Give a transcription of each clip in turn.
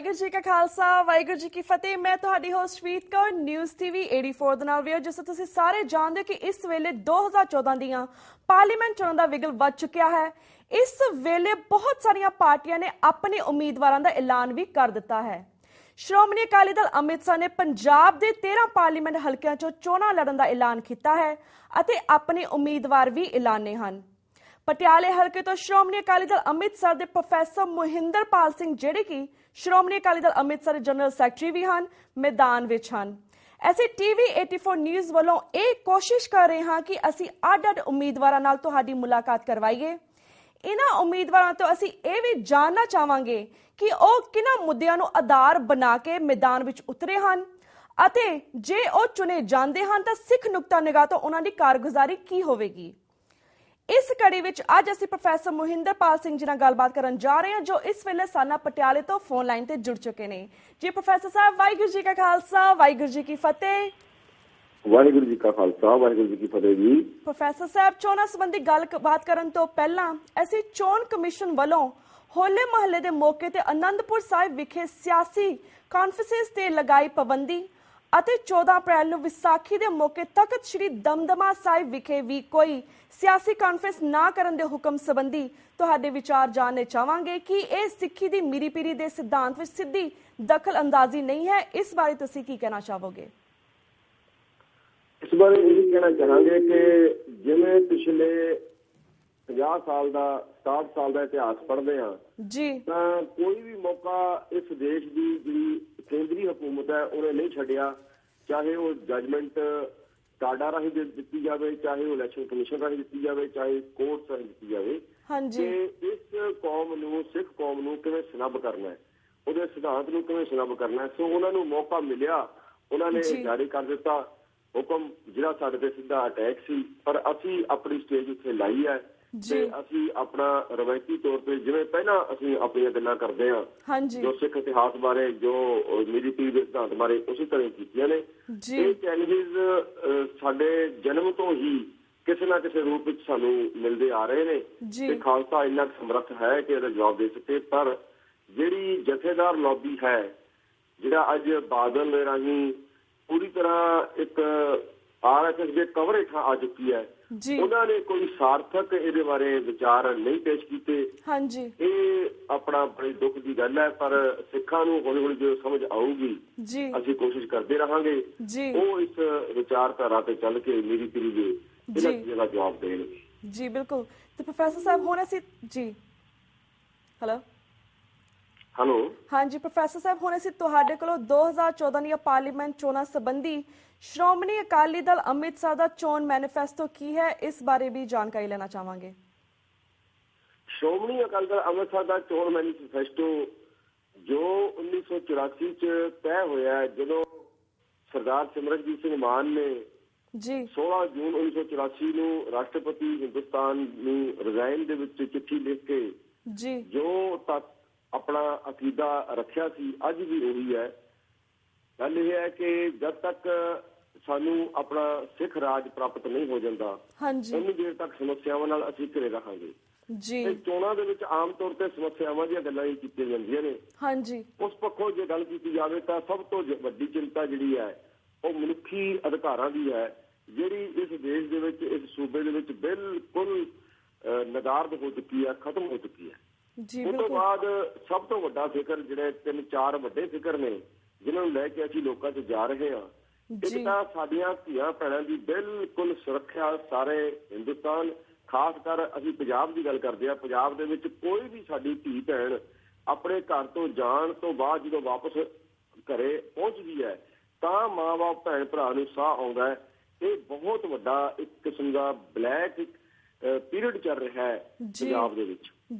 ਵਾਹਿਗੁਰੂ ਜੀ ਕਾ ਖਾਲਸਾ ਵਾਹਿਗੁਰੂ ਜੀ ਕੀ ਫਤਿਹ। मैं ਤੁਹਾਡੀ ਹੋਸਟ ਵੀਤ ਕੌਰ ਨਿਊਜ਼ ਟੀਵੀ 84 ਦੇ ਨਾਲ ਵੀਓ। ਜਿਸ ਤਰ੍ਹਾਂ ਤੁਸੀਂ ਸਾਰੇ ਜਾਣਦੇ ਹੋ ਕਿ ਇਸ ਵੇਲੇ 2014 ਦੀਆਂ ਪਾਰਲੀਮੈਂਟ ਚੋਣਾਂ ਦਾ ਵਿਗਲ ਵੱਜ ਚੁੱਕਿਆ ਹੈ। ਇਸ ਵੇਲੇ ਬਹੁਤ ਸਾਰੀਆਂ ਪਾਰਟੀਆਂ ਨੇ ਆਪਣੇ ਉਮੀਦਵਾਰਾਂ ਦਾ ਐਲਾਨ ਵੀ ਕਰ ਦਿੱਤਾ ਹੈ। ਸ਼੍ਰੋਮਣੀ ਅਕਾਲੀ ਦਲ ਅੰਮ੍ਰਿਤਸਰ ਨੇ ਪੰਜਾਬ ਦੇ 13 ਪਾਰਲੀਮੈਂਟ ਹਲਕਿਆਂ ਚੋਂ ਚੋਣਾਂ ਲੜਨ ਦਾ ਐਲਾਨ ਕੀਤਾ ਹੈ ਅਤੇ ਆਪਣੇ ਉਮੀਦਵਾਰ ਵੀ ਐਲਾਨੇ ਹਨ। ਪਟਿਆਲੇ ਹਲਕੇ ਤੋਂ ਸ਼੍ਰੋਮਣੀ ਅਕਾਲੀ ਦਲ ਅੰਮ੍ਰਿਤਸਰ ਦੇ ਪ੍ਰੋਫੈਸਰ ਮੋਹਿੰਦਰਪਾਲ ਸਿੰਘ ਜਿਹੜੇ ਕਿ ਸ਼੍ਰੋਮਣੀ ਅਕਾਲੀ ਦਲ ਅੰਮ੍ਰਿਤਸਰ ਦੇ ਜਨਰਲ ਸੈਕਟਰੀ ਵੀ ਹਨ, ਮੈਦਾਨ ਵਿੱਚ ਹਨ। ਅਸੀਂ ਟੀਵੀ 84 ਨਿਊਜ਼ ਵੱਲੋਂ ਇਹ ਕੋਸ਼ਿਸ਼ ਕਰ ਰਹੇ ਹਾਂ ਕਿ ਅਸੀਂ ਅੱਡ-ਅੱਡ ਉਮੀਦਵਾਰਾਂ ਨਾਲ ਤੁਹਾਡੀ ਮੁਲਾਕਾਤ ਕਰਵਾਈਏ। ਇਹਨਾਂ ਉਮੀਦਵਾਰਾਂ ਤੋਂ ਅਸੀਂ ਇਹ ਵੀ ਜਾਣਨਾ ਚਾਹਾਂਗੇ ਕਿ ਉਹ ਕਿਹਨਾਂ ਮੁੱਦਿਆਂ ਨੂੰ ਆਧਾਰ ਬਣਾ ਕੇ ਮੈਦਾਨ ਵਿੱਚ ਉਤਰੇ ਹਨ ਅਤੇ ਜੇ ਉਹ ਚੁਣੇ ਜਾਂਦੇ ਹਨ ਤਾਂ ਸਿੱਖ ਨੁਕਤਾ ਨਿਗਾਹ ਤੋਂ ਉਹਨਾਂ ਦੀ ਕਾਰਗੁਜ਼ਾਰੀ ਕੀ ਹੋਵੇਗੀ। ਇਸ ਕੜੀ ਵਿੱਚ ਅੱਜ ਅਸੀਂ ਪ੍ਰੋਫੈਸਰ ਮੋਹਿੰਦਰਪਾਲ ਸਿੰਘ ਜੀ ਨਾਲ ਗੱਲਬਾਤ ਕਰਨ ਜਾ ਰਹੇ ਹਾਂ ਜੋ ਇਸ ਵੇਲੇ ਸਾਨਾ ਪਟਿਆਲੇ ਤੋਂ ਫੋਨ ਲਾਈਨ ਤੇ ਜੁੜ ਚੁੱਕੇ ਨੇ। ਜੀ ਪ੍ਰੋਫੈਸਰ ਸਾਹਿਬ, ਵਾਹਿਗੁਰੂ ਜੀ ਕਾ ਖਾਲਸਾ ਵਾਹਿਗੁਰੂ ਜੀ ਕੀ ਫਤਿਹ। ਵਾਹਿਗੁਰੂ ਜੀ ਕਾ ਖਾਲਸਾ ਵਾਹਿਗੁਰੂ ਜੀ ਕੀ ਫਤਿਹ ਜੀ। ਪ੍ਰੋਫੈਸਰ ਸਾਹਿਬ, ਚੋਣਾਂ ਸੰਬੰਧੀ ਗੱਲਬਾਤ ਕਰਨ ਤੋਂ ਪਹਿਲਾਂ ਅਸੀਂ ਚੋਣ ਕਮਿਸ਼ਨ ਵੱਲੋਂ ਹੋਲੇ ਮਹੱਲੇ ਦੇ ਮੌਕੇ ਤੇ ਅਨੰਦਪੁਰ ਸਾਹਿਬ ਵਿਖੇ ਸਿਆਸੀ ਕਾਨਫਰੰਸ ਤੇ ਲਗਾਈ ਪਾਬੰਦੀ ਅਤੇ 14 ਅਪ੍ਰੈਲ ਨੂੰ ਵਿਸਾਖੀ ਦੇ ਮੌਕੇ ਤਖਤ ਸ੍ਰੀ ਦਮਦਮਾ ਸਾਹਿਬ ਵਿਖੇ ਵੀ ਕੋਈ ਸਿਆਸੀ ਕਾਨਫਰੰਸ ਨਾ ਕਰਨ ਦੇ ਹੁਕਮ ਸੰਬੰਧੀ ਤੁਹਾਡੇ ਵਿਚਾਰ ਜਾਣਨੇ ਚਾਹਾਂਗੇ ਕਿ ਇਹ ਸਿੱਖੀ ਦੀ ਮੀਰੀ ਪੀਰੀ ਦੇ ਸਿਧਾਂਤ ਵਿੱਚ ਸਿੱਧੀ ਦਖਲ ਅੰਦਾਜ਼ੀ ਨਹੀਂ ਹੈ। ਇਸ ਬਾਰੇ ਤੁਸੀਂ ਕੀ ਕਹਿਣਾ ਚਾਹੋਗੇ? ਇਸ ਬਾਰੇ ਇਹ ਕਹਿਣਾ ਚਾਹਾਂਗੇ ਕਿ ਜਿਵੇਂ ਪਿਛਲੇ 50 ਸਾਲ ਦਾ 60 ਸਾਲ ਦਾ ਇਤਿਹਾਸ ਪੜ੍ਹਦੇ ਹਾਂ ਜੀ ਤਾਂ ਕੋਈ ਵੀ ਮੌਕਾ ਇਸ ਦੇਸ਼ ਦੀ ਜਿਹੜੀ ਕੇਂਦਰੀ ਹਕੂਮਤ ਹੈ ਉਹਨੇ ਨਹੀਂ ਛੱਡਿਆ, ਚਾਹੇ ਉਹ ਜਜਮੈਂਟ ਟਾਡਾ ਰਾਹੀਂ ਦਿੱਤੀ ਜਾਵੇ, ਚਾਹੇ ਉਹ ਇਲੈਕਸ਼ਨ ਕਮਿਸ਼ਨ ਰਾਹੀਂ ਦਿੱਤੀ ਜਾਵੇ, ਚਾਹੇ ਕੋਰਟ ਰਾਹੀਂ ਦਿੱਤੀ ਜਾਵੇ। ਕਿ ਇਸ ਕੌਮ ਨੂੰ, ਸਿੱਖ ਕੌਮ ਨੂੰ ਕਿਵੇਂ ਸਨੱਬ ਕਰਨਾ ਹੈ, ਉਹਦੇ ਸਿਧਾਂਤ ਨੂੰ ਕਿਵੇਂ ਸਨੱਬ ਕਰਨਾ ਹੈ। ਸੋ ਉਹਨਾਂ ਨੂੰ ਮੌਕਾ ਮਿਲਿਆ, ਉਹਨਾਂ ਨੇ ਜਾਰੀ ਕਰ ਦਿੱਤਾ ਹੁਕਮ ਜਿਹੜਾ ਸਾਡੇ ਤੇ ਸਿੱਧਾ ਅਟੈਕ ਸੀ, ਪਰ ਅਸੀਂ ਆਪਣੀ ਸਟੇਜ ਉੱਥੇ ਲਾਈ ਹੈ ਤੇ ਅਸੀਂ ਆਪਣਾ ਰਵਾਇਤੀ ਤੌਰ ਤੇ ਜਿਵੇਂ ਪਹਿਲਾਂ ਅਸੀਂ ਆਪਣੀਆਂ ਗੱਲਾਂ ਕਰਦੇ ਹਾਂ ਜੋ ਸਿੱਖ ਇਤਿਹਾਸ ਬਾਰੇ, ਜੋ ਮੀਰੀ ਪੀਰੀ ਦੇ ਸਿਧਾਂਤ ਬਾਰੇ, ਉਸੇ ਤਰ੍ਹਾਂ ਕੀਤੀਆਂ ਨੇ। ਇਹ ਚੈਲੰਜਿਸ ਸਾਡੇ ਜਨਮ ਤੋਂ ਹੀ ਕਿਸੇ ਨਾ ਕਿਸੇ ਰੂਪ ਵਿੱਚ ਸਾਨੂੰ ਮਿਲਦੇ ਆ ਰਹੇ ਨੇ ਤੇ ਖਾਲਸਾ ਇੰਨਾ ਸਮਰੱਥ ਹੈ ਕਿ ਇਹਦਾ ਜਵਾਬ ਦੇ ਸਕੇ। ਪਰ ਜਿਹੜੀ ਜਥੇਦਾਰ ਲੌਬੀ ਹੈ, ਜਿਹੜਾ ਅੱਜ ਬਾਦਲ ਦੇ ਰਾਹੀਂ ਪੂਰੀ ਤਰ੍ਹਾਂ ਇੱਕ RSS ਦੇ ਕਵਰ ਹੇਠਾਂ ਆ ਚੁੱਕੀ ਹੈ, ਉਹਨਾਂ ਨੇ ਕੋਈ ਸਾਰਥਕ ਇਹਦੇ ਬਾਰੇ ਵਿਚਾਰ ਨਹੀਂ ਪੇਸ਼ ਕੀਤੇ। ਇਹ ਆਪਣਾ ਬੜੀ ਦੁੱਖ ਦੀ ਗੱਲ ਹੈ, ਪਰ ਸਿੱਖਾਂ ਨੂੰ ਹੌਲੀ ਹੌਲੀ ਜੋ ਸਮਝ ਆਊਗੀ ਅਸੀਂ ਕੋਸ਼ਿਸ਼ ਕਰਦੇ ਰਹਾਂਗੇ ਉਹ ਇਸ ਵਿਚਾਰਧਾਰਾ ਤੇ ਚੱਲ ਕੇ ਮੇਰੀ ਪੀਰੀ ਦੇ ਇਹਨਾਂ ਚੀਜ਼ਾਂ ਦਾ ਜਵਾਬ ਦੇਣ। ਜੀ ਬਿਲਕੁਲ। ਤੇ ਪ੍ਰੋਫੈਸਰ ਸਾਹਿਬ ਹੁਣ ਅਸੀਂ ਹੈਲੋ ਹਾਂਜੀ ਪ੍ਰੋਫੈਸਰ ਸਾਹਿਬ, ਹੁਣ ਅਸੀਂ ਤੁਹਾਡੇ ਕੋਲੋਂ 2014 ਦੀਆਂ ਪਾਰਲੀਮੈਂਟ ਚੋਣਾਂ ਸੰਬੰਧੀ ਸ਼੍ਰੋਮਣੀ ਅਕਾਲੀ ਦਲ ਅੰਮ੍ਰਿਤਸਰ ਦਾ ਚੋਣ ਮੈਨੀਫੈਸਟੋ ਕੀ ਹੈ, ਇਸ ਬਾਰੇ ਵੀ ਜਾਣਕਾਰੀ ਲੈਣਾ ਚਾਹਾਂਗੇ। ਸ਼੍ਰੋਮਣੀ ਅਕਾਲੀ ਦਲ ਅੰਮ੍ਰਿਤਸਰ ਦਾ ਚੋਣ ਮੈਨੀਫੈਸਟੋ ਜੋ 1984 ਚ ਤੈਅ ਹੋਇਆ, ਜਦੋਂ ਸਰਦਾਰ ਸਿਮਰਨਜੀਤ ਸਿੰਘ ਮਾਨ ਨੇ 16 ਜੂਨ 1984 ਨੂੰ ਰਾਸ਼ਟਰਪਤੀ ਹਿੰਦੁਸਤਾਨ ਨੂੰ ਰਿਜ਼ਾਈਨ ਦੇ ਵਿੱਚ ਚਿੱਠੀ ਲਿਖ ਕੇ ਜੋ ਤੱਕ ਆਪਣਾ ਅਕੀਦਾ ਰੱਖਿਆ ਸੀ, ਅੱਜ ਵੀ ਉਹੀ ਹੈ। ਗੱਲ ਇਹ ਹੈ ਕਿ ਜਦ ਤੱਕ ਸਾਨੂੰ ਆਪਣਾ ਸਿੱਖ ਰਾਜ ਪ੍ਰਾਪਤ ਨਹੀਂ ਹੋ ਜਾਂਦਾ ਉਨੀ ਦੇਰ ਤੱਕ ਸਮੱਸਿਆਵਾਂ ਨਾਲ ਅਸੀਂ ਘਿਰੇ ਰਹਾਂਗੇ। ਚੋਣਾਂ ਦੇ ਵਿੱਚ ਆਮ ਤੌਰ ਤੇ ਸਮੱਸਿਆਵਾਂ ਦੀਆਂ ਗੱਲਾਂ ਹੀ ਕੀਤੀਆਂ ਜਾਂਦੀਆਂ ਨੇ। ਉਸ ਪੱਖੋਂ ਜੇ ਗੱਲ ਕੀਤੀ ਜਾਵੇ ਤਾਂ ਸਭ ਤੋਂ ਵੱਡੀ ਚਿੰਤਾ ਜਿਹੜੀ ਹੈ ਉਹ ਮਨੁੱਖੀ ਅਧਿਕਾਰਾਂ ਦੀ ਹੈ, ਜਿਹੜੀ ਇਸ ਦੇਸ਼ ਦੇ ਵਿੱਚ, ਇਸ ਸੂਬੇ ਦੇ ਵਿੱਚ ਬਿਲਕੁਲ ਨਗਾਰਦ ਹੋ ਚੁੱਕੀ ਹੈ, ਖਤਮ ਹੋ ਚੁੱਕੀ ਹੈ। ਉਸ ਤੋਂ ਬਾਅਦ ਸਭ ਤੋਂ ਵੱਡਾ ਫਿਕਰ, ਜਿਹੜੇ 3-4 ਵੱਡੇ ਫਿਕਰ ਨੇ ਜਿਹਨਾਂ ਨੂੰ ਲੈ ਕੇ ਅਸੀਂ ਲੋਕਾਂ 'ਚ ਜਾ ਰਹੇ ਹਾਂ। ਇੱਕ ਤਾਂ ਸਾਡੀਆਂ ਧੀਆਂ ਭੈਣਾਂ ਦੀ ਬਿਲਕੁਲ ਸੁਰੱਖਿਆ, ਸਾਰੇ ਹਿੰਦੁਸਤਾਨ, ਖਾਸ ਕਰ ਅਸੀਂ ਪੰਜਾਬ ਦੀ ਗੱਲ ਕਰਦੇ ਹਾਂ। ਪੰਜਾਬ ਦੇ ਵਿੱਚ ਕੋਈ ਵੀ ਸਾਡੀ ਧੀ ਭੈਣ ਆਪਣੇ ਘਰ ਤੋਂ ਜਾਣ ਤੋਂ ਬਾਅਦ ਜਦੋਂ ਵਾਪਸ ਘਰੇ ਪਹੁੰਚਦੀ ਹੈ ਤਾਂ ਮਾਂ ਬਾਪ, ਭੈਣ ਭਰਾ ਨੂੰ ਸਾਹ ਆਉਂਦਾ ਹੈ। ਇਹ ਬਹੁਤ ਵੱਡਾ ਇੱਕ ਕਿਸਮ ਦਾ ਬਲੈਕ ਪੀਰੀਅਡ ਚੱਲ ਰਿਹਾ ਹੈ ਪੰਜਾਬ ਦੇ ਵਿੱਚ।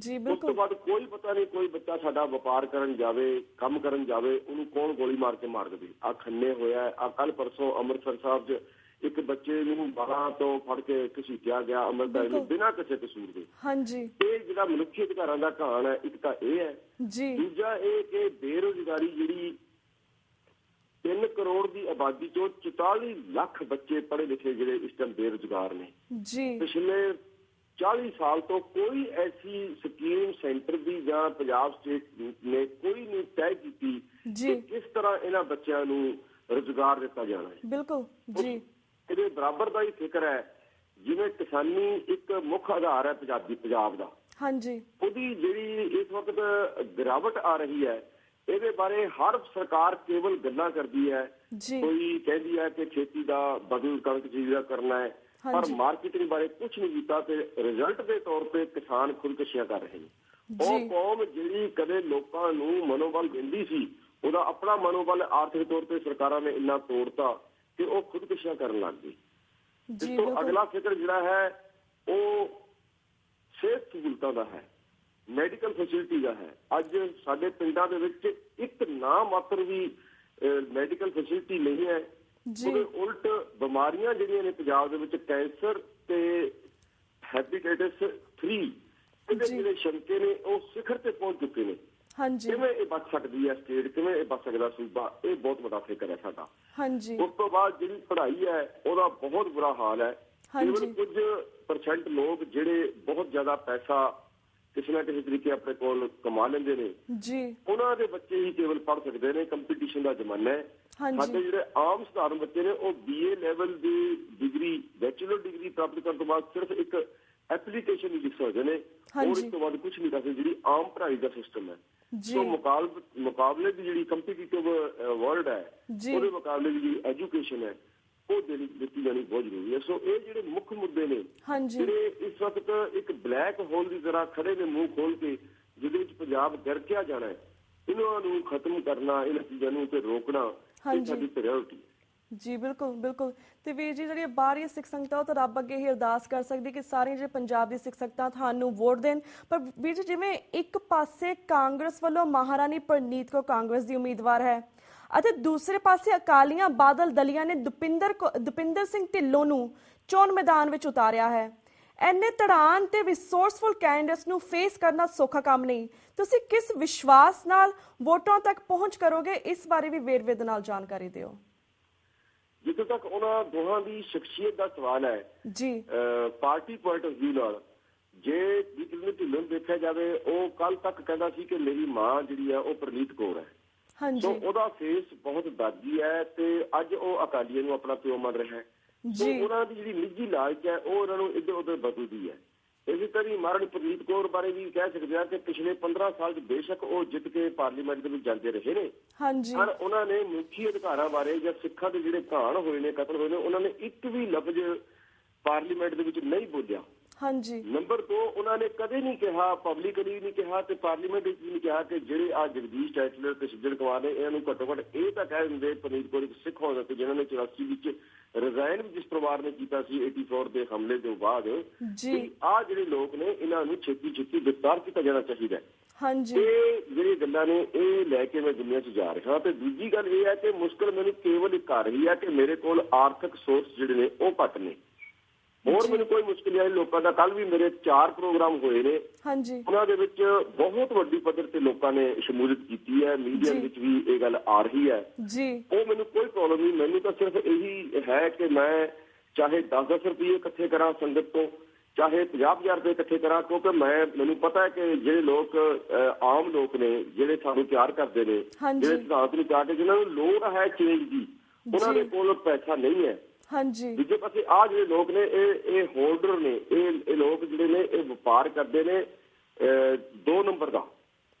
ਉਸ ਤੋਂ ਬਾਅਦ ਕੋਈ ਪਤਾ ਨਹੀਂ, ਕੋਈ ਬੱਚਾ ਸਾਡਾ ਵਪਾਰ ਕਰਨ ਜਾਵੇ, ਕੰਮ ਕਰਨ ਜਾਵੇ, ਉਹਨੂੰ ਕੌਣ ਗੋਲੀ ਮਾਰ ਕੇ ਮਾਰ ਦੇਵੇ। ਆ ਖੰਨੇ ਹੋਇਆ, ਆ ਕੱਲ ਪਰਸੋਂ ਅੰਮ੍ਰਿਤਸਰ ਸਾਹਿਬ 'ਚ ਇੱਕ ਬੱਚੇ ਨੂੰ ਬਾਹਾਂ ਤੋਂ ਫੜ ਕੇ ਘਸੀਟਿਆ ਗਿਆ ਅੰਮ੍ਰਿਤਸਰ ਨੂੰ ਬਿਨਾਂ ਕਿਸੇ ਕਸੂਰ ਦੇ। ਇਹ ਜਿਹੜਾ ਮਨੁੱਖੀ ਅਧਿਕਾਰਾਂ ਦਾ ਘਾਣ ਹੈ, ਇੱਕ ਤਾਂ ਇਹ ਹੈ। ਦੂਜਾ ਇਹ ਕਿ ਬੇਰੁਜ਼ਗਾਰੀ, ਜਿਹੜੀ 3 ਕਰੋੜ ਦੀ ਆਬਾਦੀ ਚੋਂ 44 ਲੱਖ ਬੱਚੇ ਪੜ੍ਹੇ ਲਿਖੇ ਜਿਹੜੇ ਇਸ ਟਾਈਮ ਬੇਰੁਜ਼ਗਾਰ ਨੇ। ਪਿਛਲੇ 40 ਸਾਲ ਤੋਂ ਕੋਈ ਐਸੀ ਸਕੀਮ ਸੈਂਟਰ ਦੀ ਜਾਂ ਪੰਜਾਬ ਸਟੇਟ ਨੇ ਕੋਈ ਨਹੀਂ ਤੈਅ ਕੀਤੀ ਕਿ ਕਿਸ ਤਰ੍ਹਾਂ ਇਹਨਾਂ ਬੱਚਿਆਂ ਨੂੰ ਰੁਜ਼ਗਾਰ ਦਿੱਤਾ ਜਾਣਾ ਹੈ। ਬਿਲਕੁਲ ਜੀ, ਇਹਦੇ ਬਰਾਬਰ ਦਾ ਹੀ ਫਿਕਰ ਹੈ। ਜਿਵੇਂ ਕਿਸਾਨੀ ਇੱਕ ਮੁੱਖ ਆਧਾਰ ਹੈ ਪੰਜਾਬ ਦਾ, ਹਾਂਜੀ, ਉਹਦੀ ਜਿਹੜੀ ਇਸ ਵਕਤ ਗਿਰਾਵਟ ਆ ਰਹੀ ਹੈ, ਇਹਦੇ ਬਾਰੇ ਹਰ ਸਰਕਾਰ ਕੇਵਲ ਗੱਲਾਂ ਕਰਦੀ ਹੈ। ਕੋਈ ਕਹਿੰਦੀ ਹੈ ਕਿ ਖੇਤੀ ਦਾ ਬਦਲ ਕਣਕ ਚੀਜ਼ ਦਾ ਕਰਨਾ ਹੈ, ਪਰ ਮਾਰਕੀਟਿੰਗ ਬਾਰੇ ਕੁਝ ਨਹੀਂ ਕੀਤਾ ਤੇ ਰਿਜ਼ਲਟ ਦੇ ਤੌਰ ਤੇ ਕਿਸਾਨ ਖੁਦਕੁਸ਼ੀਆਂ ਕਰ ਰਹੇ ਨੇ। ਉਹ ਕੌਮ ਜਿਹੜੀ ਕਦੇ ਲੋਕਾਂ ਨੂੰ ਮਨੋਬਲ ਦਿੰਦੀ ਸੀ, ਉਹਦਾ ਆਪਣਾ ਮਨੋਬਲ ਆਰਥਿਕ ਤੌਰ ਤੇ ਸਰਕਾਰਾਂ ਨੇ ਇੰਨਾ ਤੋੜਤਾ ਕਿ ਉਹ ਖੁਦਕੁਸ਼ੀਆਂ ਕਰਨ ਲੱਗ ਗਈ। ਇਸ ਤੋਂ ਅਗਲਾ ਫਿਕਰ ਜਿਹੜਾ ਹੈ ਉਹ ਸਿਹਤ ਸਹੂਲਤਾਂ ਦਾ ਹੈ, ਮੈਡੀਕਲ ਫੈਸਿਲਿਟੀ ਦਾ ਹੈ। ਅੱਜ ਸਾਡੇ ਪਿੰਡਾਂ ਦੇ ਵਿੱਚ ਇੱਕ ਨਾ ਮਾਤਰ ਵੀ ਮੈਡੀਕਲ ਫੈਸਿਲਿਟੀ ਨਹੀਂ ਹੈ। ਉਹਦੇ ਉਲਟ ਬਿਮਾਰੀਆਂ ਜਿਹੜੀਆਂ ਨੇ ਪੰਜਾਬ ਦੇ ਵਿੱਚ ਕੈਂਸਰ ਤੇ ਹੈਪੇਟਾਈਟਸ 3 ਇਹਦੇ ਜਿਹੜੇ ਸ਼ੰਕੇ ਨੇ ਉਹ ਸਿਖਰ ਤੇ ਪਹੁੰਚ ਚੁੱਕੇ ਨੇ। ਕਿਵੇਂ ਇਹ ਬਚ ਸਕਦੀ ਹੈ ਸਟੇਟ, ਕਿਵੇਂ ਇਹ ਬਚ ਸਕਦਾ ਸੂਬਾ, ਇਹ ਬਹੁਤ ਵੱਡਾ ਫਿਕਰ ਹੈ ਸਾਡਾ। ਉਸ ਤੋਂ ਬਾਅਦ ਜਿਹੜੀ ਪੜ੍ਹਾਈ ਹੈ ਉਹਦਾ ਬਹੁਤ ਬੁਰਾ ਹਾਲ ਹੈ। ਕੇਵਲ ਕੁਝ % ਲੋਕ ਜਿਹੜੇ ਬਹੁਤ ਜ਼ਿਆਦਾ ਪੈਸਾ ਕਿਸੇ ਨਾ ਕਿਸੇ ਤਰੀਕੇ ਆਪਣੇ ਕੋਲ ਕਮਾ ਲੈਂਦੇ ਨੇ, ਉਹਨਾਂ ਦੇ ਬੱਚੇ ਹੀ ਕੇਵਲ ਪੜ੍ਹ ਸਕਦੇ ਨੇ। ਕੰਪੀਟੀਸ਼ਨ ਦਾ ਜ਼ਮਾਨਾ ਹੈ। ਸਾਡੇ ਜਿਹੜੇ ਆਮ ਸਧਾਰਨ ਬੱਚੇ ਨੇ ਉਹ BA ਲੈਵਲ ਦੀ ਡਿਗਰੀ, ਬੈਚਲਰ ਡਿਗਰੀ ਪ੍ਰਾਪਤ ਕਰਨ ਤੋਂ ਬਾਅਦ ਸਿਰਫ ਇੱਕ ਐਪਲੀਕੇਸ਼ਨ ਹੀ ਲਿਖ ਸਕਦੇ ਨੇ, ਹੋਰ ਇਸ ਤੋਂ ਬਾਅਦ ਕੁਝ ਨਹੀਂ ਕਰ ਸਕਦੇ, ਜਿਹੜੀ ਆਮ ਪੜ੍ਹਾਈ ਦਾ ਸਿਸਟਮ ਹੈ। ਸੋ ਮੁਕਾਬਲੇ ਦੀ ਜਿਹੜੀ ਕੰਪੀਟੀਟਿਵ ਵਰਲਡ ਹੈ, ਉਹਦੇ ਮੁਕਾਬਲੇ ਦੀ ਜਿਹੜੀ ਐਜੂਕੇਸ਼ਨ ਹੈ ਉਹ ਦਿੱਤੀ ਜਾਣੀ ਬਹੁਤ ਜ਼ਰੂਰੀ ਹੈ। ਸੋ ਇਹ ਜਿਹੜੇ ਮੁੱਖ ਮੁੱਦੇ ਨੇ ਜਿਹੜੇ ਇਸ ਵਕਤ ਇੱਕ ਬਲੈਕ ਹੋਲ ਦੀ ਤਰ੍ਹਾਂ ਖੜੇ ਨੇ ਮੂੰਹ ਖੋਲ ਕੇ, ਜਿਹਦੇ ਵਿੱਚ ਪੰਜਾਬ ਗਰਕਿਆ ਜਾਣਾ ਹੈ, ਇਹਨਾਂ ਨੂੰ ਖਤਮ ਕਰਨਾ, ਇਹਨਾਂ ਚੀਜ਼ਾਂ ਨੂੰ ਤੇ ਰੋਕਣਾ ਸਾਡੀ ਪ੍ਰਾਇਓਰਟੀ ਹੈ। ਜੀ ਬਿਲਕੁਲ ਬਿਲਕੁਲ। ਤੇ ਵੀਰ ਜੀ ਜਿਹੜੀਆਂ ਬਾਹਰੀਆਂ ਸਿੱਖ ਸੰਗਤਾਂ ਉਹ ਤਾਂ ਰੱਬ ਅੱਗੇ ਹੀ ਅਰਦਾਸ ਕਰ ਸਕਦੀ ਕਿ ਸਾਰੀਆਂ ਜਿਹੜੇ ਪੰਜਾਬ ਦੀ ਸਿੱਖ ਸੰਗਤਾਂ ਤੁਹਾਨੂੰ ਵੋਟ ਦੇਣ। ਪਰ ਵੀਰ ਜੀ ਜਿਵੇਂ ਇੱਕ ਪਾਸੇ ਕਾਂਗਰਸ ਵੱਲੋਂ ਮਹਾਰਾਣੀ ਪ੍ਰਨੀਤ ਕੌਰ ਕਾਂਗਰਸ ਦੀ ਉਮੀਦਵਾਰ ਹੈ ਅਤੇ ਦੂਸਰੇ ਪਾਸੇ ਅਕਾਲੀਆਂ ਬਾਦਲ ਦਲੀਆਂ ਨੇ ਦੁਪਿੰਦਰ ਸਿੰਘ ਢਿੱਲੋਂ ਨੂੰ ਚੋਣ ਮੈਦਾਨ ਵਿੱਚ ਉਤਾਰਿਆ ਹੈ। ਇੰਨੇ ਧੜਾਨ ਤੇ ਰਿਸੋਰਸਫੁਲ ਕੈਂਡੀਡੇਟਸ ਨੂੰ ਫੇਸ ਕਰਨਾ ਸੌਖਾ ਕੰਮ ਨਹੀਂ। ਤੁਸੀਂ ਕਿਸ ਵਿਸ਼ਵਾਸ ਨਾਲ ਵੋਟਾਂ ਤੱਕ ਪਹੁੰਚ ਕਰੋਗੇ, ਇਸ ਬਾਰੇ ਵੀ ਵੇਰਵੇ ਦੇ ਨਾਲ ਜਾਣਕਾਰੀ ਦਿਓ। ਜਿੱਥੇ ਤੱਕ ਉਹਨਾਂ ਦੋਹਾਂ ਦੀ ਸ਼ਖਸੀਅਤ ਦਾ ਸਵਾਲ ਹੈ ਜੀ, ਪਾਰਟੀ ਪੁਆਇੰਟ ਆਫ ਵਿਊ ਨਾਲ ਜੇ ਢਿੱਲੋਂ ਨੂੰ ਦੇਖਿਆ ਜਾਵੇ, ਉਹ ਕੱਲ ਤੱਕ ਕਹਿੰਦਾ ਸੀ ਕਿ ਮੇਰੀ ਮਾਂ ਜਿਹੜੀ ਹੈ ਉਹ ਪ੍ਰਨੀਤ ਕੌਰ ਹੈ। ਸੋ ਉਹਦਾ ਫੇਸ ਬਹੁਤ ਦਾਗੀ ਹੈ ਤੇ ਅੱਜ ਉਹ ਅਕਾਲੀਆਂ ਨੂੰ ਆਪਣਾ ਪਿਓ ਮੰਨ ਰਿਹਾ ਹੈ। ਸੋ ਉਹਨਾਂ ਦੀ ਜਿਹੜੀ ਨਿੱਜੀ ਲਾਲਚ ਹੈ ਉਹ ਉਹਨਾਂ ਨੂੰ ਇੱਧਰ ਉੱਧਰ ਬਦਲਦੀ ਹੈ। ਇਸੇ ਤਰ੍ਹਾਂ ਮਹਾਰਾਣੀ ਪ੍ਰਨੀਤ ਕੌਰ ਬਾਰੇ ਵੀ ਕਹਿ ਸਕਦੇ ਹਾਂ ਕਿ ਪਿਛਲੇ 15 ਸਾਲ 'ਚ ਬੇਸ਼ੱਕ ਉਹ ਜਿੱਤ ਕੇ ਪਾਰਲੀਮੈਂਟ ਦੇ ਵਿੱਚ ਜਾਂਦੇ ਰਹੇ ਨੇ, ਪਰ ਉਹਨਾਂ ਨੇ ਮੁੱਖੀ ਅਧਿਕਾਰਾਂ ਬਾਰੇ ਜਾਂ ਸਿੱਖਾਂ ਦੇ ਜਿਹੜੇ ਘਾਣ ਹੋਏ ਨੇ, ਕਤਲ ਹੋਏ ਨੇ, ਉਹਨਾਂ ਨੇ ਇੱਕ ਵੀ ਲਫ਼ਜ਼ ਪਾਰਲੀਮੈਂਟ ਦੇ ਵਿੱਚ ਨਹੀਂ ਬੋਲਿਆ। ਨੰਬਰ 2, ਉਹਨਾਂ ਨੇ ਕਦੇ ਨਹੀਂ ਕਿਹਾ, ਪਬਲਿਕਲੀ ਨਹੀਂ ਕਿਹਾ ਤੇ ਪਾਰਲੀਮੈਂਟ ਵਿੱਚ ਵੀ ਨਹੀਂ ਕਿਹਾ ਕਿ ਜਿਹੜੇ ਆ ਜਗਦੀਸ਼ ਟਾਈਟਲਰ ਤੇ ਸੱਜਣ ਕੁਮਾਰ ਨੇ ਇਹਨਾਂ ਨੂੰ ਘੱਟੋ ਘੱਟ ਇਹ ਤਾਂ ਕਹਿ ਦਿੰਦੇ ਪ੍ਰਨੀਤ ਕੌਰ ਇੱਕ ਸਿੱਖ ਹੋਣ ਤੇ ਜਿਹਨਾਂ ਨੇ 84 ਵਿੱਚ ਰਿਜ਼ਾਈਨ ਜਿਸ ਪਰਿਵਾਰ ਨੇ ਕੀਤਾ ਸੀ 84 ਦੇ ਹਮਲੇ ਤੋਂ ਬਾਅਦ, ਆਹ ਜਿਹੜੇ ਲੋਕ ਨੇ ਇਹਨਾਂ ਨੂੰ ਛੇਤੀ ਗ੍ਰਿਫਤਾਰ ਕੀਤਾ ਜਾਣਾ ਚਾਹੀਦਾ ਹੈ। ਇਹ ਜਿਹੜੀਆਂ ਗੱਲਾਂ ਨੇ ਇਹ ਲੈ ਕੇ ਮੈਂ ਦੁਨੀਆ 'ਚ ਜਾ ਰਿਹਾ। ਤੇ ਦੂਜੀ ਗੱਲ ਇਹ ਹੈ ਕਿ ਮੁਸ਼ਕਿਲ ਮੈਨੂੰ ਕੇਵਲ ਇੱਕ ਆ ਰਹੀ ਹੈ ਕਿ ਮੇਰੇ ਕੋਲ ਆਰਥਿਕ ਸੋਰਸ ਜਿਹੜੇ ਨੇ ਉਹ ਘੱਟ ਨੇ। ਹੋਰ ਮੈਨੂੰ ਕੋਈ ਮੁਸ਼ਕਿਲ ਨਹੀਂ। ਲੋਕਾਂ ਦਾ ਕੱਲ ਵੀ ਮੇਰੇ 4 ਪ੍ਰੋਗਰਾਮ ਹੋਏ ਨੇ, ਉਹਨਾਂ ਦੇ ਵਿੱਚ ਬਹੁਤ ਵੱਡੀ ਪੱਧਰ ਤੇ ਲੋਕਾਂ ਨੇ ਸ਼ਮੂਲੀਅਤ ਕੀਤੀ ਹੈ। ਮੀਡੀਆ ਵਿੱਚ ਵੀ ਇਹ ਗੱਲ ਆ ਰਹੀ ਹੈ। ਉਹ ਮੈਨੂੰ ਕੋਈ ਪ੍ਰੋਬਲਮ ਨਹੀਂ। ਮੈਨੂੰ ਤਾਂ ਸਿਰਫ ਇਹੀ ਹੈ ਕਿ ਮੈਂ ਚਾਹੇ 10-10 ਰੁਪਏ ਇਕੱਠੇ ਕਰਾਂ ਸੰਗਤ ਤੋਂ, ਚਾਹੇ 50,000 ਰੁਪਏ ਇਕੱਠੇ ਕਰਾਂ, ਕਿਉਂਕਿ ਮੈਨੂੰ ਪਤਾ ਹੈ ਕਿ ਜਿਹੜੇ ਲੋਕ ਆਮ ਲੋਕ ਨੇ ਜਿਹੜੇ ਸਾਨੂੰ ਪਿਆਰ ਕਰਦੇ ਨੇ, ਜਿਹੜੇ ਸਿਧਾਂਤ ਨੂੰ ਚਾਹਦੇ, ਜਿਹਨਾਂ ਨੂੰ ਲੋੜ ਹੈ ਚੇਂਜ ਦੀ, ਉਹਨਾਂ ਦੇ ਕੋਲ ਪੈਸਾ ਨਹੀਂ ਹੈ। ਦੂਜੇ ਪਾਸੇ ਆਹ ਜਿਹੜੇ ਲੋਕ ਨੇ ਇਹ ਹੋਲਡਰ ਨੇ, ਇਹ ਲੋਕ ਜਿਹੜੇ ਨੇ ਇਹ ਵਪਾਰ ਕਰਦੇ ਨੇ 2 ਨੰਬਰ ਦਾ,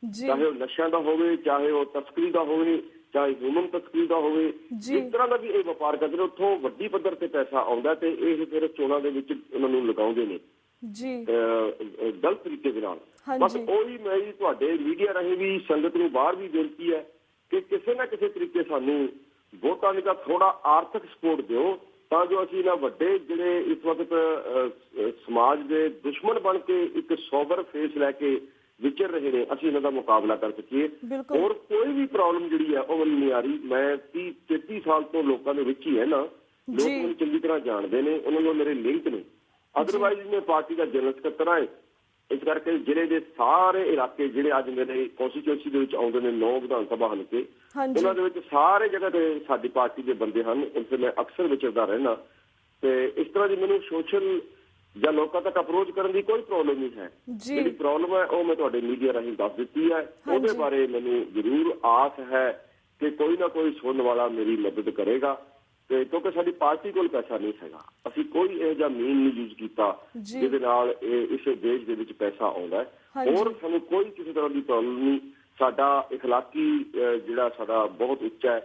ਚਾਹੇ ਉਹ ਨਸ਼ਿਆਂ ਦਾ ਹੋਵੇ, ਚਾਹੇ ਉਹ ਤਸਕਰੀ ਦਾ ਹੋਵੇ, ਚਾਹੇ ਹਿਊਮਨ ਤਸਕਰੀ ਦਾ ਹੋਵੇ, ਜਿਸ ਤਰ੍ਹਾਂ ਦਾ ਵੀ ਇਹ ਵਪਾਰ ਕਰਦੇ ਨੇ ਉੱਥੋਂ ਵੱਡੀ ਪੱਧਰ ਤੇ ਪੈਸਾ ਆਉਂਦਾ ਤੇ ਇਹ ਫਿਰ ਚੋਣਾਂ ਦੇ ਵਿੱਚ ਉਹਨਾਂ ਨੂੰ ਲਗਾਉਂਦੇ ਨੇ ਗਲਤ ਤਰੀਕੇ ਦੇ ਨਾਲ। ਬਸ ਉਹੀ ਮੇਰੀ ਤੁਹਾਡੇ ਮੀਡੀਆ ਰਾਹੀਂ ਵੀ ਸੰਗਤ ਨੂੰ ਬਾਹਰ ਵੀ ਬੇਨਤੀ ਹੈ ਕਿ ਕਿਸੇ ਨਾ ਕਿਸੇ ਤਰੀਕੇ ਸਾਨੂੰ ਵੋਟਾਂ ਦੀ ਤਾਂ ਥੋੜਾ ਆਰਥਿਕ ਸਪੋਰਟ ਦਿਓ, ਤਾਂ ਜੋ ਅਸੀਂ ਇਹਨਾਂ ਵੱਡੇ ਜਿਹੜੇ ਇਸ ਵਕਤ ਸਮਾਜ ਦੇ ਦੁਸ਼ਮਣ ਬਣ ਕੇ ਇੱਕ ਸੋਬਰ ਫੇਸ ਲੈ ਕੇ ਵਿਚਰ ਰਹੇ ਨੇ, ਅਸੀਂ ਇਹਨਾਂ ਦਾ ਮੁਕਾਬਲਾ ਕਰ ਸਕੀਏ। ਹੋਰ ਕੋਈ ਵੀ ਪ੍ਰੋਬਲਮ ਜਿਹੜੀ ਹੈ ਉਹ ਮੈਨੂੰ ਨਹੀਂ ਆ ਰਹੀ। ਮੈਂ 30-33 ਸਾਲ ਤੋਂ ਲੋਕਾਂ ਦੇ ਵਿੱਚ ਹੀ ਹੈ ਨਾ, ਲੋਕ ਮੈਨੂੰ ਚੰਗੀ ਤਰ੍ਹਾਂ ਜਾਣਦੇ ਨੇ, ਉਹਨਾਂ ਨਾਲ ਮੇਰੇ ਲਿੰਕ ਨੇ। ਅਦਰਵਾਈਜ਼ ਮੈਂ ਪਾਰਟੀ ਦਾ ਜਨਰਲ ਸਕੱਤਰ ਹਾਂ, ਇਸ ਕਰਕੇ ਜ਼ਿਲ੍ਹੇ ਦੇ ਸਾਰੇ ਇਲਾਕੇ ਜਿਹੜੇ ਅੱਜ ਮੇਰੇ ਕੌਂਸਟੀਚੁਐਂਸੀ ਦੇ ਵਿੱਚ ਆਉਂਦੇ ਨੇ, 9 ਵਿਧਾਨ ਸਭਾ ਹਲਕੇ, ਉਹਨਾਂ ਦੇ ਵਿੱਚ ਸਾਰੇ ਜਗ੍ਹਾ ਤੇ ਸਾਡੀ ਪਾਰਟੀ ਦੇ ਬੰਦੇ ਹਨ। ਉਸ ਮੈਂ ਅਕਸਰ ਵਿਚਰਦਾ ਰਹਿਣਾ ਤੇ ਇਸ ਤਰ੍ਹਾਂ ਦੀ ਮੈਨੂੰ ਸੋਸ਼ਲ ਜਾਂ ਲੋਕਾਂ ਤੱਕ ਅਪਰੋਚ ਕਰਨ ਦੀ ਕੋਈ ਪ੍ਰੋਬਲਮ ਨਹੀਂ ਹੈ। ਜਿਹੜੀ ਪ੍ਰੋਬਲਮ ਹੈ ਉਹ ਮੈਂ ਤੁਹਾਡੇ ਮੀਡੀਆ ਰਾਹੀਂ ਦੱਸ ਦਿੱਤੀ ਹੈ। ਉਹਦੇ ਬਾਰੇ ਮੈਨੂੰ ਜ਼ਰੂਰ ਆਸ ਹੈ ਕਿ ਕੋਈ ਨਾ ਕੋਈ ਸੁਣਨ ਵਾਲਾ ਮੇਰੀ ਮਦਦ ਕਰੇਗਾ, ਤੇ ਕਿਉਂਕਿ ਸਾਡੀ ਪਾਰਟੀ ਕੋਲ ਪੈਸਾ ਨਹੀਂ ਹੈਗਾ, ਅਸੀਂ ਕੋਈ ਇਹੋ ਜਿਹਾ ਮੀਨ ਨਹੀਂ ਯੂਜ਼ ਕੀਤਾ ਜਿਹਦੇ ਨਾਲ ਇਸ ਦੇਸ਼ ਦੇ ਵਿੱਚ ਪੈਸਾ ਆਉਂਦਾ ਹੈ। ਹੋਰ ਸਾਨੂੰ ਕੋਈ ਕਿਸੇ ਤਰ੍ਹਾਂ ਦੀ ਪ੍ਰੋਬਲਮ ਨਹੀਂ। ਸਾਡਾ ਇਖਲਾਕੀ ਜਿਹੜਾ ਸਾਡਾ ਬਹੁਤ ਉੱਚਾ ਹੈ।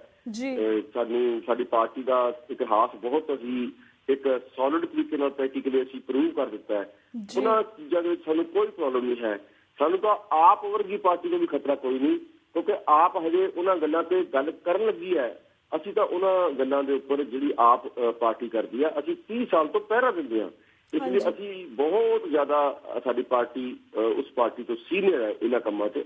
ਸਾਡੀ ਪਾਰਟੀ ਦਾ ਇਤਿਹਾਸ ਬਹੁਤ ਅਸੀਂ ਇੱਕ ਸੋਲਿਡ ਤਰੀਕੇ ਨਾਲ ਪ੍ਰੈਕਟੀਕਲੀ ਅਸੀਂ ਪ੍ਰੂਵ ਕਰ ਦਿੱਤਾ ਹੈ। ਉਹਨਾਂ ਚੀਜ਼ਾਂ ਦੇ ਵਿੱਚ ਸਾਨੂੰ ਕੋਈ ਪ੍ਰੋਬਲਮ ਨਹੀਂ ਹੈ। ਸਾਨੂੰ ਤਾਂ ਆਪ ਵਰਗੀ ਪਾਰਟੀ ਨੂੰ ਵੀ ਖਤਰਾ ਕੋਈ ਨਹੀਂ, ਕਿਉਂਕਿ ਆਪ ਹਜੇ ਉਹਨਾਂ ਗੱਲਾਂ ਤੇ ਗੱਲ ਕਰਨ ਲੱਗੀ ਹੈ। ਅਸੀਂ ਤਾਂ ਉਹਨਾਂ ਗੱਲਾਂ ਦੇ ਉੱਪਰ ਜਿਹੜੀ ਆਪ ਪਾਰਟੀ ਕਰਦੀ ਹੈ ਅਸੀਂ 30 ਸਾਲ ਤੋਂ ਪਹਿਰਾ ਦਿੰਦੇ ਹਾਂ। ਇਸ ਲਈ ਅਸੀਂ ਬਹੁਤ ਜ਼ਿਆਦਾ ਸਾਡੀ ਪਾਰਟੀ ਉਸ ਪਾਰਟੀ ਤੋਂ ਸੀਨੀਅਰ ਹੈ ਇਹਨਾਂ ਕੰਮਾਂ 'ਚ,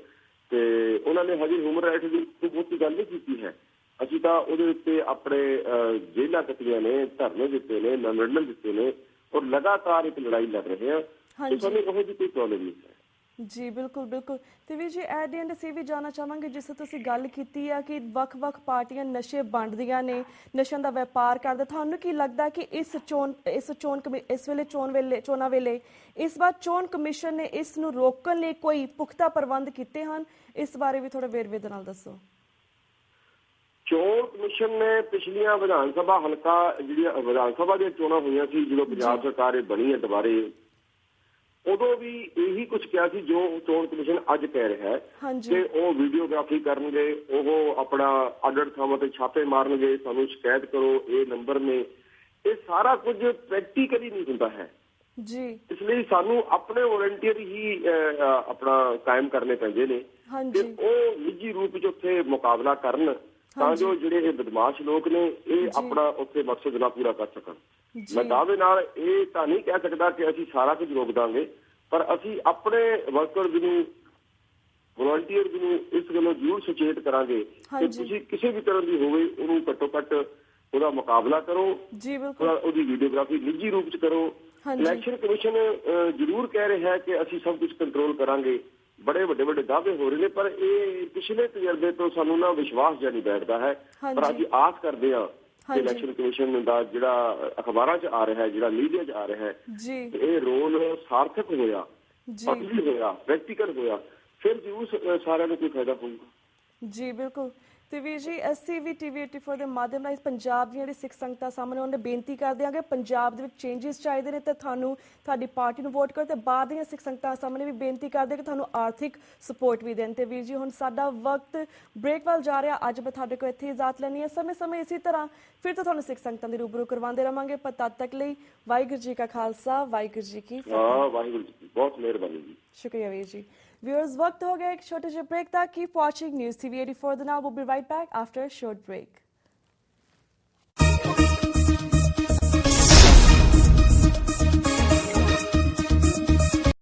ਤੇ ਉਹਨਾਂ ਨੇ ਹਜੇ ਹਿਊਮਨ ਰਾਈਟਸ ਦੀ ਬਹੁਤੀ ਗੱਲ ਨਹੀਂ ਕੀਤੀ ਹੈ। ਅਸੀਂ ਤਾਂ ਉਹਦੇ ਉੱਤੇ ਆਪਣੇ ਜੇਲ੍ਹਾਂ ਕੱਟੀਆਂ ਨੇ, ਧਰਨੇ ਦਿੱਤੇ ਨੇ, ਮੈਮੋਰੰਡਮ ਦਿੱਤੇ ਨੇ, ਔਰ ਲਗਾਤਾਰ ਇੱਕ ਲੜਾਈ ਲੜ ਰਹੇ ਹਾਂ। ਤੇ ਸਾਨੂੰ ਇਹੋ ਜਿਹੀ ਕੋਈ ਪ੍ਰੋਬਲਮ ਨਹੀਂ ਹੈ। ਜੀ ਬਿਲਕੁਲ ਬਿਲਕੁਲ। ਤੇ ਵੀਰ ਜੀ ਐਟ ਦੀ ਐਂਡ ਅਸੀਂ ਵੀ ਜਾਣਨਾ ਚਾਹਾਂਗੇ, ਜਿਸ ਤਰ੍ਹਾਂ ਤੁਸੀਂ ਗੱਲ ਕੀਤੀ ਹੈ ਕਿ ਵੱਖ-ਵੱਖ ਪਾਰਟੀਆਂ ਨਸ਼ੇ ਵੰਡਦੀਆਂ ਨੇ, ਨਸ਼ਿਆਂ ਦਾ ਵਪਾਰ ਕਰਦੇ, ਤੁਹਾਨੂੰ ਕੀ ਲੱਗਦਾ ਕਿ ਚੋਣਾਂ ਵੇਲੇ ਇਸ ਵਾਰ ਚੋਣ ਕਮਿਸ਼ਨ ਨੇ ਇਸ ਨੂੰ ਰੋਕਣ ਲਈ ਕੋਈ ਪੁਖਤਾ ਪ੍ਰਬੰਧ ਕੀਤੇ ਹਨ? ਇਸ ਬਾਰੇ ਵੀ ਥੋੜਾ ਵੇਰਵੇ ਦੇ ਨਾਲ ਦੱਸੋ। ਚੋਣ ਕਮਿਸ਼ਨ ਨੇ ਪਿਛਲੀਆਂ ਵਿਧਾਨ ਸਭਾ ਹਲਕਾ ਜਿਹੜੀਆਂ ਵਿਧਾਨ ਸਭਾ ਦੀਆਂ ਚੋਣਾਂ ਹੋਈਆਂ ਸੀ, ਜਦੋਂ ਪੰਜਾਬ ਸਰਕਾਰ ਬਣੀ ਹੈ ਦੁਬਾਰੇ, ਉਦੋਂ ਵੀ ਇਹੀ ਕੁਝ ਕਿਹਾ ਸੀ ਜੋ ਚੋਣ ਕਮਿਸ਼ਨ ਅੱਜ ਕਹਿ ਰਿਹਾ ਹੈ ਕਿ ਉਹ ਵੀਡੀਓਗ੍ਰਾਫੀ ਕਰਨਗੇ, ਉਹ ਆਪਣਾ ਅੱਡ-ਅੱਡ ਥਾਵਾਂ ਤੇ ਛਾਪੇ ਮਾਰਨਗੇ, ਸਾਨੂੰ ਸ਼ਿਕਾਇਤ ਕਰੋ, ਇਹ ਨੰਬਰ ਨੇ। ਇਹ ਸਾਰਾ ਕੁਝ ਪ੍ਰੈਕਟੀਕਲੀ ਨਹੀਂ ਹੁੰਦਾ ਹੈ ਜੀ। ਇਸ ਲਈ ਸਾਨੂੰ ਆਪਣੇ ਵੋਲੰਟੀਅਰ ਹੀ ਆਪਣਾ ਕਾਇਮ ਕਰਨੇ ਪੈਂਦੇ ਨੇ ਤੇ ਉਹ ਨਿੱਜੀ ਰੂਪ ਚ ਉੱਥੇ ਮੁਕਾਬਲਾ ਕਰਨ, ਤਾਂ ਜੋ ਜਿਹੜੇ ਇਹ ਬਦਮਾਸ਼ ਲੋਕ ਨੇ ਇਹ ਆਪਣਾ ਉੱਥੇ ਮਕਸਦ ਨਾ ਪੂਰਾ ਕਰ ਸਕਣ। ਮੈਂ ਦਾਅਵੇ ਨਾਲ ਇਹ ਤਾਂ ਨਹੀਂ ਕਹਿ ਸਕਦਾ ਕਿ ਅਸੀਂ ਸਾਰਾ ਕੁਝ ਰੋਕ ਦਾਂਗੇ, ਪਰ ਅਸੀਂ ਆਪਣੇ ਵਰਕਰਜ਼ ਨੂੰ, ਵੋਲੰਟੀਅਰਜ਼ ਨੂੰ ਇਸ ਗੱਲੋਂ ਜ਼ਰੂਰ ਸੁਚੇਤ ਕਰਾਂਗੇ ਕਿ ਤੁਸੀਂ ਕਿਸੇ ਵੀ ਤਰ੍ਹਾਂ ਦੀ ਹੋਵੇ ਉਹਨੂੰ ਘੱਟੋ ਘੱਟ ਉਹਦਾ ਮੁਕਾਬਲਾ ਕਰੋ, ਉਹਦੀ ਵੀਡੀਓਗ੍ਰਾਫੀ ਨਿੱਜੀ ਰੂਪ ਚ ਕਰੋ। ਇਲੈਕਸ਼ਨ ਕਮਿਸ਼ਨ ਜ਼ਰੂਰ ਕਹਿ ਰਿਹਾ ਹੈ ਕਿ ਅਸੀਂ ਸਭ ਕੁਝ ਕੰਟਰੋਲ ਕਰਾਂਗੇ, ਬੜੇ ਵੱਡੇ ਦਾਅਵੇ ਹੋ ਰਹੇ ਨੇ, ਪਰ ਇਹ ਪਿਛਲੇ ਤਜਰਬੇ ਤੋਂ ਸਾਨੂੰ ਨਾ ਵਿਸ਼ਵਾਸ ਜਿਹਾ ਨਹੀਂ ਬੈਠਦਾ ਹੈ। ਪਰ ਅਸੀਂ ਆਸ ਕਰਦੇ ਹਾਂ ਕਿ ਇਲੈਕਸ਼ਨ ਕਮਿਸ਼ਨ ਦਾ ਜਿਹੜਾ ਅਖਬਾਰਾਂ 'ਚ ਆ ਰਿਹਾ ਹੈ, ਜਿਹੜਾ ਮੀਡੀਆ 'ਚ ਆ ਰਿਹਾ ਹੈ, ਇਹ ਰੋਲ ਸਾਰਥਕ ਹੋਇਆ, ਅਸਲੀ ਹੋਇਆ, ਪ੍ਰੈਕਟੀਕਲ ਹੋਇਆ, ਫਿਰ ਜ਼ਰੂਰ ਸਾਰਿਆਂ ਨੂੰ ਕੋਈ ਫਾਇਦਾ ਹੋਊਗਾ। ਜੀ ਬਿਲਕੁਲ। ਤੇ ਵੀਰ ਜੀ ਅਸੀਂ ਵੀ TV 84 ਦੇ ਮਾਧਿਅਮ ਨਾਲ ਪੰਜਾਬ ਦੀਆਂ ਜਿਹੜੀ ਸਿੱਖ ਸੰਗਤਾਂ ਸਾਹਮਣੇ ਉਹਨੇ ਬੇਨਤੀ ਕਰਦੇ ਹਾਂ ਕਿ ਪੰਜਾਬ ਦੇ ਵਿੱਚ ਚੇਂਜਸ ਚਾਹੀਦੇ ਨੇ ਤੇ ਤੁਹਾਨੂੰ ਤੁਹਾਡੀ ਪਾਰਟੀ ਨੂੰ ਵੋਟ ਕਰੋ, ਤੇ ਬਾਹਰ ਦੀਆਂ ਸਿੱਖ ਸੰਗਤਾਂ ਸਾਹਮਣੇ ਵੀ ਬੇਨਤੀ ਕਰਦੇ ਕਿ ਤੁਹਾਨੂੰ ਆਰਥਿਕ ਸਪੋਰਟ ਵੀ ਦੇਣ। ਤੇ ਵੀਰ ਜੀ ਹੁਣ ਸਾਡਾ ਵਕਤ ਬ੍ਰੇਕ ਵੱਲ ਜਾ ਰਿਹਾ, ਅੱਜ ਮੈਂ ਤੁਹਾਡੇ ਕੋਲ ਇੱਥੇ ਇਜਾਜ਼ਤ ਲੈਣੀ ਹੈ। ਸਮੇਂ ਇਸੇ ਤਰ੍ਹਾਂ ਫਿਰ ਤੋਂ ਤੁਹਾਨੂੰ ਸਿੱਖ ਸੰਗਤਾਂ ਦੀ ਰੂਬਰੂ ਕਰਵਾਉਂਦੇ ਰਵਾਂਗੇ, ਪਰ ਤਦ ਤੱਕ ਲਈ ਵਾਹਿਗੁਰੂ ਜੀ ਕਾ ਖਾਲਸਾ, ਵਾਹਿਗੁਰੂ ਜੀ ਕੀ ਫਤਿਹ। ਵਾਹਿਗੁਰੂ ਜੀ ਬਹੁਤ ਮਿਹਰਬਾਨੀ ਜੀ। शुक्रिया वीर जी। व्यूअर्स वक्त हो गया एक छोटे से ब्रेक था। Keep watching news TV 84 the now. Will be right back after a short break.